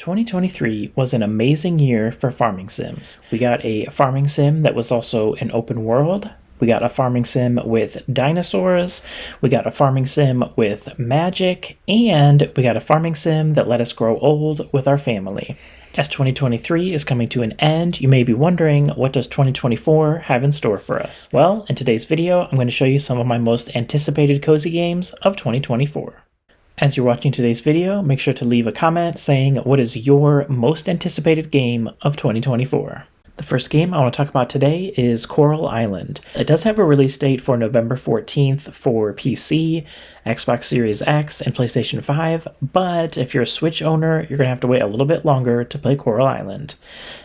2023 was an amazing year for farming sims. We got a farming sim that was also an open world. We got a farming sim with dinosaurs. We got a farming sim with magic. And we got a farming sim that let us grow old with our family. As 2023 is coming to an end, you may be wondering, what does 2024 have in store for us? Well, in today's video, I'm going to show you some of my most anticipated cozy games of 2024. As you're watching today's video, make sure to leave a comment saying what is your most anticipated game of 2024. The first game I want to talk about today is Coral Island. It does have a release date for November 14th for PC, Xbox Series X, and PlayStation 5, but if you're a Switch owner, you're going to have to wait a little bit longer to play Coral Island.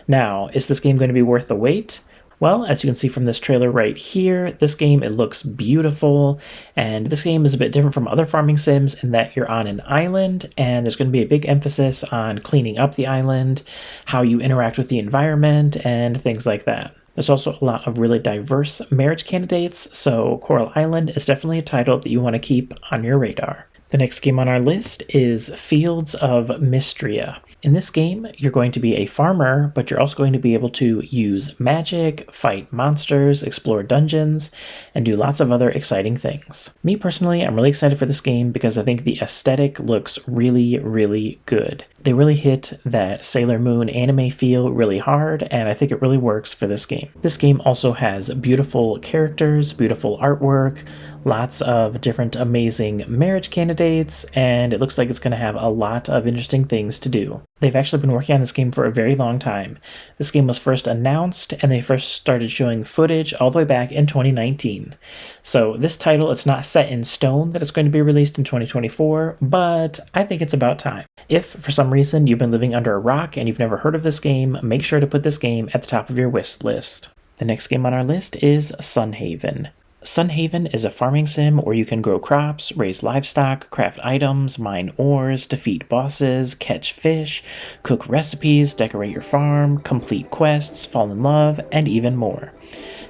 Now, is this game going to be worth the wait? Well, as you can see from this trailer right here, this game, it looks beautiful, and this game is a bit different from other farming sims in that you're on an island, and there's going to be a big emphasis on cleaning up the island, how you interact with the environment, and things like that. There's also a lot of really diverse marriage candidates, so Coral Island is definitely a title that you want to keep on your radar. The next game on our list is Fields of Mistria. In this game, you're going to be a farmer, but you're also going to be able to use magic, fight monsters, explore dungeons, and do lots of other exciting things. Me personally, I'm really excited for this game because I think the aesthetic looks really, really good. They really hit that Sailor Moon anime feel really hard, and I think it really works for this game. This game also has beautiful characters, beautiful artwork, lots of different amazing marriage candidates, and it looks like it's going to have a lot of interesting things to do. They've actually been working on this game for a very long time. This game was first announced, and they first started showing footage all the way back in 2019. So this title, it's not set in stone that it's going to be released in 2024, but I think it's about time. If, for some reason, you've been living under a rock and you've never heard of this game, make sure to put this game at the top of your wish list. The next game on our list is Sunhaven. Sunhaven is a farming sim where you can grow crops, raise livestock, craft items, mine ores, defeat bosses, catch fish, cook recipes, decorate your farm, complete quests, fall in love, and even more.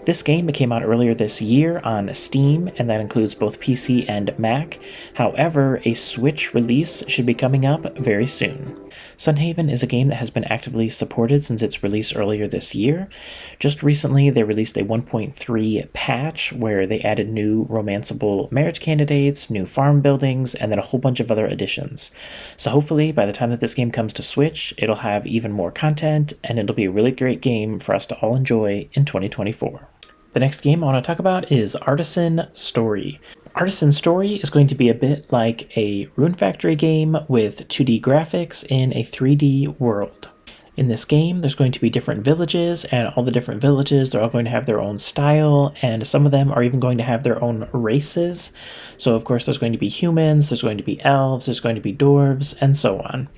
This game came out earlier this year on Steam, and that includes both PC and Mac. However, a Switch release should be coming up very soon. Sunhaven is a game that has been actively supported since its release earlier this year. Just recently, they released a 1.3 patch where they added new romanceable marriage candidates, new farm buildings, and then a whole bunch of other additions. So hopefully, by the time that this game comes to Switch, it'll have even more content, and it'll be a really great game for us to all enjoy in 2024. The next game I want to talk about is Artisan Story. Artisan Story is going to be a bit like a Rune Factory game with 2D graphics in a 3D world. In this game, there's going to be different villages, and all the different villages, they're all going to have their own style, and some of them are even going to have their own races. So, of course, there's going to be humans, there's going to be elves, there's going to be dwarves, and so on.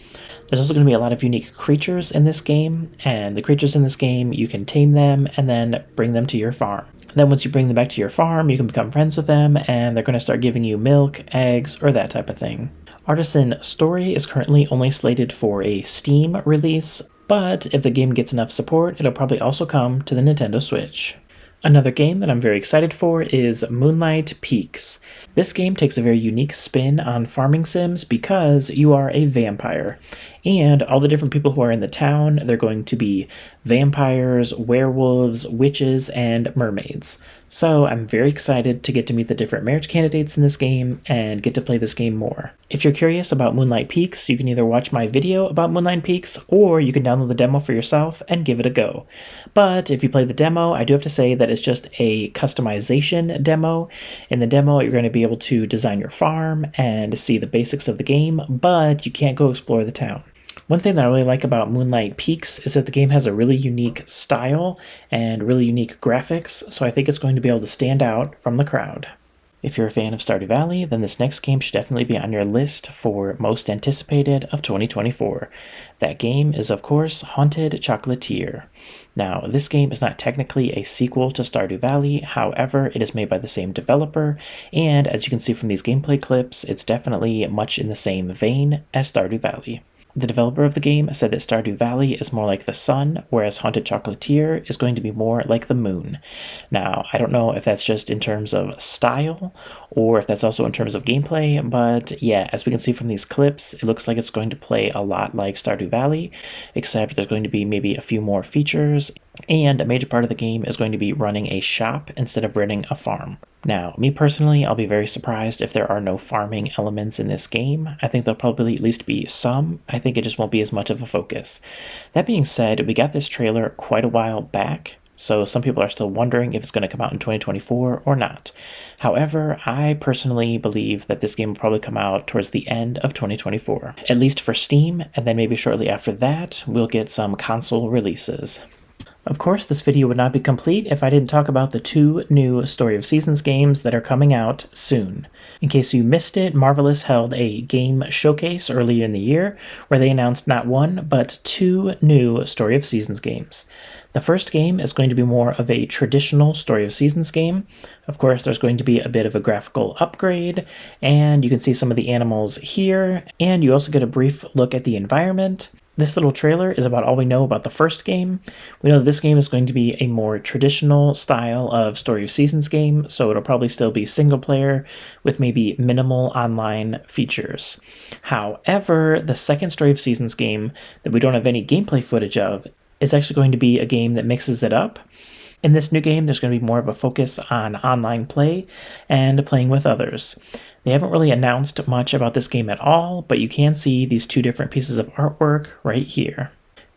There's also going to be a lot of unique creatures in this game, and the creatures in this game, you can tame them and then bring them to your farm. And then once you bring them back to your farm, you can become friends with them, and they're going to start giving you milk, eggs, or that type of thing. Artisan Story is currently only slated for a Steam release, but if the game gets enough support, it'll probably also come to the Nintendo Switch. Another game that I'm very excited for is Moonlight Peaks. This game takes a very unique spin on farming sims because you are a vampire. And all the different people who are in the town, they're going to be vampires, werewolves, witches, and mermaids. So I'm very excited to get to meet the different marriage candidates in this game and get to play this game more. If you're curious about Moonlight Peaks, you can either watch my video about Moonlight Peaks or you can download the demo for yourself and give it a go. But if you play the demo, I do have to say that it's just a customization demo. In the demo, you're going to be able to design your farm and see the basics of the game, but you can't go explore the town. One thing that I really like about Moonlight Peaks is that the game has a really unique style and really unique graphics, so I think it's going to be able to stand out from the crowd. If you're a fan of Stardew Valley, then this next game should definitely be on your list for most anticipated of 2024. That game is, of course, Haunted Chocolatier. Now, this game is not technically a sequel to Stardew Valley, however, it is made by the same developer, and as you can see from these gameplay clips, it's definitely much in the same vein as Stardew Valley. The developer of the game said that Stardew Valley is more like the sun, whereas Haunted Chocolatier is going to be more like the moon. Now, I don't know if that's just in terms of style or if that's also in terms of gameplay, but yeah, as we can see from these clips, it looks like it's going to play a lot like Stardew Valley, except there's going to be maybe a few more features, and a major part of the game is going to be running a shop instead of running a farm. Now, me personally, I'll be very surprised if there are no farming elements in this game. I think there'll probably at least be some. I think it just won't be as much of a focus. That being said, we got this trailer quite a while back, so some people are still wondering if it's going to come out in 2024 or not. However, I personally believe that this game will probably come out towards the end of 2024, at least for Steam, and then maybe shortly after that, we'll get some console releases. Of course, this video would not be complete if I didn't talk about the 2 new Story of Seasons games that are coming out soon. In case you missed it, Marvelous held a game showcase earlier in the year where they announced not 1, but 2 new Story of Seasons games. The first game is going to be more of a traditional Story of Seasons game. Of course, there's going to be a bit of a graphical upgrade, and you can see some of the animals here, and you also get a brief look at the environment. This little trailer is about all we know about the first game. We know that this game is going to be a more traditional style of Story of Seasons game, so it'll probably still be single player with maybe minimal online features. However, the second Story of Seasons game that we don't have any gameplay footage of is actually going to be a game that mixes it up. In this new game, there's going to be more of a focus on online play and playing with others. They haven't really announced much about this game at all, but you can see these 2 different pieces of artwork right here.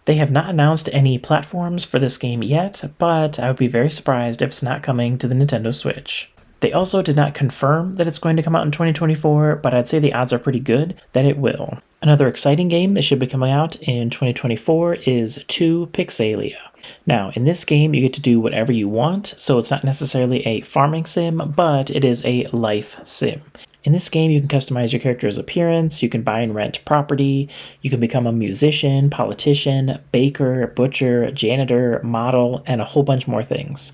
They have not announced any platforms for this game yet, but I would be very surprised if it's not coming to the Nintendo Switch. They also did not confirm that it's going to come out in 2024, but I'd say the odds are pretty good that it will. Another exciting game that should be coming out in 2024 is 2 Pixelia. Now, in this game, you get to do whatever you want, so it's not necessarily a farming sim, but it is a life sim. In this game, you can customize your character's appearance, you can buy and rent property, you can become a musician, politician, baker, butcher, janitor, model, and a whole bunch more things.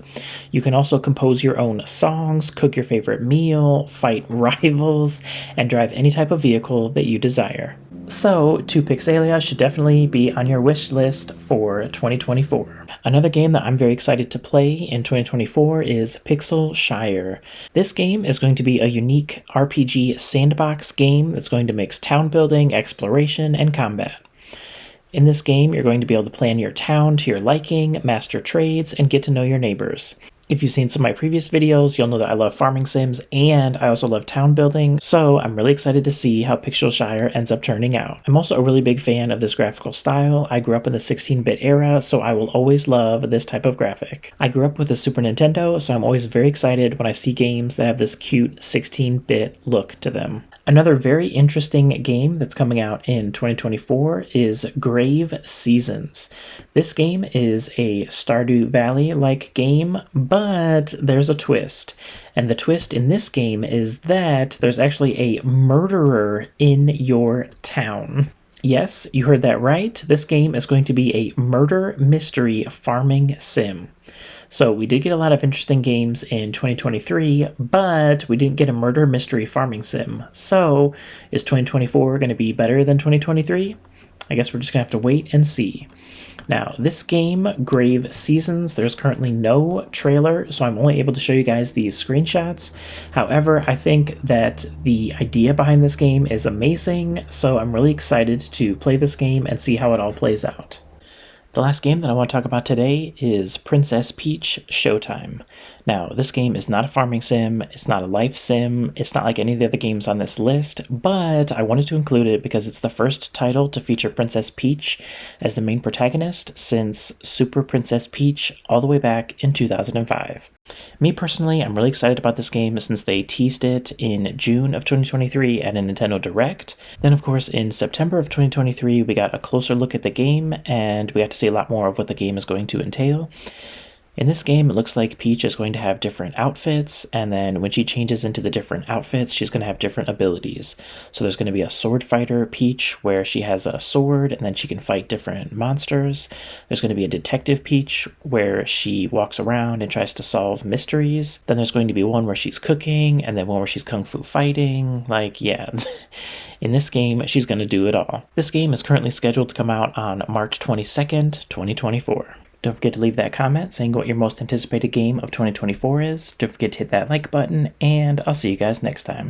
You can also compose your own songs, cook your favorite meal, fight rivals, and drive any type of vehicle that you desire. So, 2 Pixelia should definitely be on your wish list for 2024. Another game that I'm very excited to play in 2024 is Pixelshire. This game is going to be a unique RPG sandbox game that's going to mix town building, exploration, and combat. In this game, you're going to be able to plan your town to your liking, master trades, and get to know your neighbors. If you've seen some of my previous videos, you'll know that I love farming sims and I also love town building, so I'm really excited to see how Pixelshire ends up turning out. I'm also a really big fan of this graphical style. I grew up in the 16-bit era, so I will always love this type of graphic. I grew up with a Super Nintendo, so I'm always very excited when I see games that have this cute 16-bit look to them. Another very interesting game that's coming out in 2024 is Grave Seasons. This game is a Stardew Valley-like game, but there's a twist. And the twist in this game is that there's actually a murderer in your town. Yes, you heard that right. This game is going to be a murder mystery farming sim. So we did get a lot of interesting games in 2023, but we didn't get a murder mystery farming sim. So is 2024 going to be better than 2023? I guess we're just going to have to wait and see. Now, this game, Grave Seasons, there's currently no trailer, so I'm only able to show you guys these screenshots. However, I think that the idea behind this game is amazing, so I'm really excited to play this game and see how it all plays out. The last game that I want to talk about today is Princess Peach Showtime. Now, this game is not a farming sim, it's not a life sim, it's not like any of the other games on this list, but I wanted to include it because it's the first title to feature Princess Peach as the main protagonist since Super Princess Peach all the way back in 2005. Me personally, I'm really excited about this game since they teased it in June of 2023 at a Nintendo Direct. Then, of course, in September of 2023, we got a closer look at the game, and we got to see a lot more of what the game is going to entail. In this game, it looks like Peach is going to have different outfits, and then when she changes into the different outfits, she's going to have different abilities. So there's going to be a sword fighter Peach, where she has a sword, and then she can fight different monsters. There's going to be a detective Peach, where she walks around and tries to solve mysteries. Then there's going to be one where she's cooking, and then one where she's kung fu fighting. Like, yeah. In this game, she's going to do it all. This game is currently scheduled to come out on March 22nd, 2024. Don't forget to leave that comment saying what your most anticipated game of 2024 is. Don't forget to hit that like button, and I'll see you guys next time.